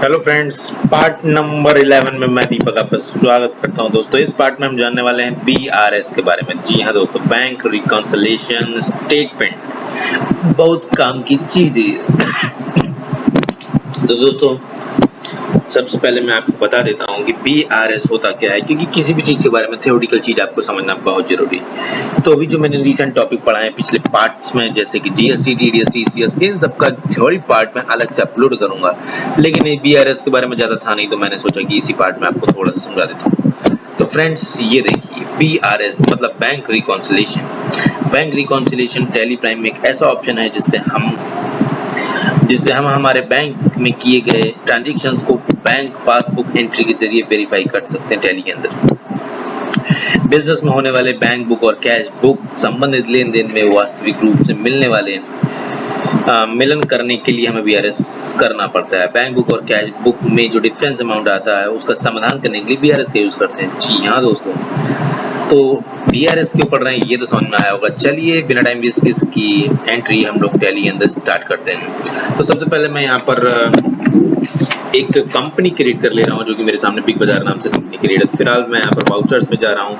Hello friends, part number 11 में मैं दीपक आपका स्वागत करता हूं। दोस्तों, इस पार्ट में हम जानने वाले हैं बीआरएस के बारे में। जी हां दोस्तों, बैंक रिकॉन्सिलिएशन स्टेटमेंट बहुत काम की चीज है। तो दोस्तों, सबसे पहले मैं आपको बता देता हूं कि बीआरएस होता क्या है, क्योंकि किसी भी चीज के बारे में थ्योरेटिकल चीज आपको समझना बहुत जरूरी है। तो अभी जो मैंने रिसेंट टॉपिक पढ़ा है पिछले पार्ट्स में, जैसे कि जीएसटी, टीडीएस, टीसीएस, इन सबका थ्योरी पार्ट में अलग से अपलोड करूंगा, लेकिन ये बीआरएस के बारे में ज्यादा था नहीं, तो मैंने सोचा कि इसी पार्ट में आपको थोड़ा सा समझा देता हूँ। तो फ्रेंड्स, ये देखिए, बीआरएस मतलब bank reconciliation. Bank reconciliation tally prime में एक ऐसा ऑप्शन है जिससे हम हमारे बैंक में किए गए ट्रांजैक्शंस को बैंक पासबुक एंट्री के जरिए वेरीफाई कर सकते हैं टैली के अंदर। बिजनेस में होने वाले बैंक बुक और कैश बुक संबंधित लेन देन में वास्तविक रूप से मिलने वाले मिलन करने के लिए हमें बीआरएस करना पड़ता है। बैंक बुक और कैश बुक में जो डिफरेंस अमाउंट आता है उसका समाधान करने के लिए बीआरएस का यूज करते हैं। जी हाँ दोस्तों, तो बीआरएस क्यों पढ़ रहे हैं ये तो समझ में आया होगा। चलिए बिना टाइम वेस्ट इसकी एंट्री हम लोग टैली के अंदर स्टार्ट करते हैं। तो सबसे पहले मैं यहाँ पर एक कंपनी क्रिएट कर ले रहा हूँ, जो कि मेरे सामने बिग बाजार नाम से कंपनी क्रिएट है। फिलहाल मैं यहाँ पर वाउचर्स में जा रहा हूँ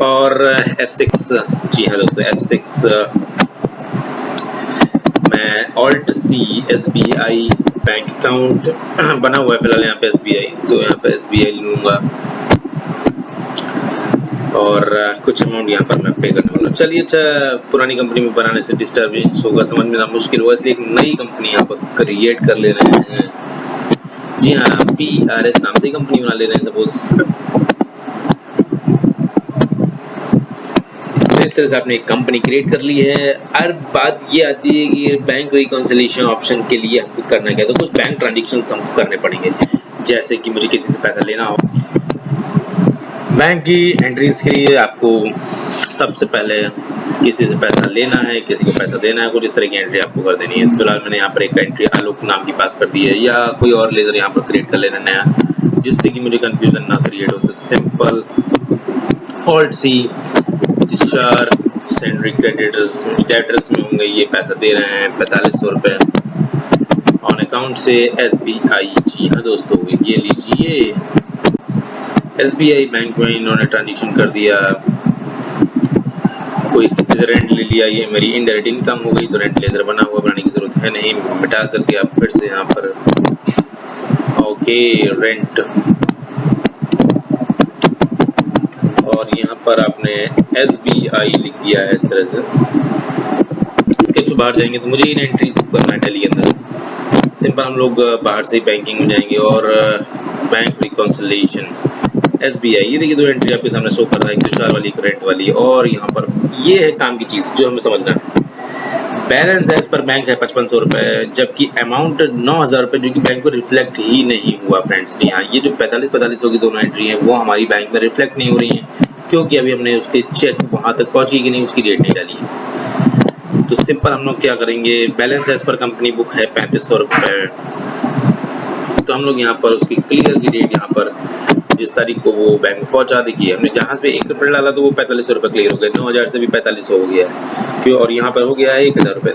और F6, जी हाँ दोस्तों, F6 मैं alt C SBI bank account बना हुआ है फिलहाल यहाँ पे SBI, तो यहाँ पे SBI लूंगा और कुछ अमाउंट यहाँ पर मैं पे करने वाला हूँ। चलिए, अच्छा, पुरानी कंपनी में बनाने से डिस्टर्बेंस होगा, समझ में ना मुश्किल होगा, इसलिए एक नई कंपनी यहाँ पर क्रिएट कर ले रहे हैं। जी हाँ, बीआरएस नाम से कंपनी बना ले रहे हैं सपोज। इस तरह से आपने एक कंपनी क्रिएट कर ली है। हर बात ये आती है कि बैंक रिकॉन्सिलिएशन ऑप्शन के लिए आपको करना क्या है। तो कुछ बैंक ट्रांजैक्शन हमको करने पड़ेंगे, जैसे कि मुझे किसी से पैसा लेना हो। बैंक की एंट्रीज के लिए आपको सबसे पहले किसी से पैसा लेना है, किसी को पैसा देना है, कुछ इस तरह की एंट्री आपको कर देनी है। फिलहाल मैंने यहाँ पर एक एंट्री आलोक नाम की पास कर दी है, या कोई और लेजर यहाँ पर क्रिएट कर लेना नया, जिससे कि मुझे कंफ्यूजन ना क्रिएट हो। तो simple alt C discharge salary creditors में होंगे, ये पैसा दे रहे हैं 4500 रुपए ऑन अकाउंट से SBI। जी हाँ दोस्तों, ये लीजिए, SBI बैंक में इन्होंने ट्रांजेक्शन कर दिया। कोई किसी से रेंट ले लिया, ये मेरी इनडायरेक्ट इनकम हो गई, तो रेंट लेजर बना हुआ, बनाने की जरूरत है नहीं, मिटा करके आप फिर से यहाँ पर ओके रेंट, और यहाँ पर आपने SBI लिख दिया है इस तरह से। इसके तो बाहर जाएंगे तो मुझे इन एंट्रीज करना है टैली के अंदर। सिंपल हम लोग बाहर से ही बैंकिंग में जाएंगे और बैंक रिकॉन्सिलिएशन SBI, ये देखिए दो एंट्री आपके सामने शो कर रहा है, एक तुषार वाली, एक रेंट वाली। और यहाँ पर ये है काम की चीज जो हमें समझना है। बैलेंस एज पर बैंक है 5500 रुपए, जबकि अमाउंट 9000 रुपए, जो कि बैंक को रिफ्लेक्ट ही नहीं हुआ फ्रेंड्स। जी हाँ, ये जो 45 की दोनों एंट्री है वो हमारी बैंक में रिफ्लेक्ट नहीं हो रही है, क्योंकि अभी हमने उसके चेक वहां तक पहुंची कि नहीं उसकी डेट नहीं डाली है। तो सिंपल हम लोग क्या करेंगे, balance as per company book है 3500 रुपए, तो हम लोग यहाँ पर उसकी क्लियर की डेट यहाँ पर जिस तारीख को वो बैंक में पहुंचा देखिए, हमने जहां पे 1 अप्रैल डाला तो वो 4500 रुपए क्लियर हो गए, 9000 से भी 4500 हो गया है, क्यों, और यहाँ पर हो गया है 1000 रुपए।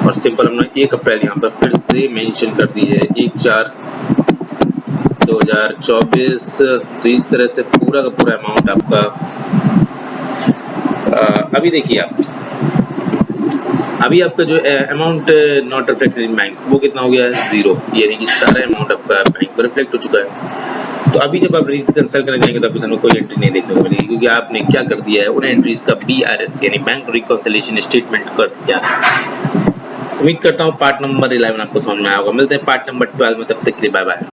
और सिंपल हमने 1 अप्रैल यहाँ पर फिर से मेंशन कर दी है, 1/4/2024। तो इस तरह से पूरा का पूरा अमाउंट आपका अभी देखिए आप, अभी आपका जो amount not reflected in bank वो कितना हो गया है, 0, यानी कि सारा अमाउंट आपका बैंक पर रिफ्लेक्ट हो चुका है। तो अभी जब आप रिकंसिल करने जाएंगे तो आपको सामने कोई एंट्री नहीं देखने को मिलेगी, क्योंकि आपने क्या कर दिया है, उन एंट्रीज का बीआरएस यानी बैंक रिकंसिलिएशन स्टेटमेंट कर दिया। उम्मीद करता हूँ पार्ट नंबर 11 आपको समझ में आया होगा। मिलते हैं पार्ट नंबर 12 में, तब तक के लिए बाय बाय।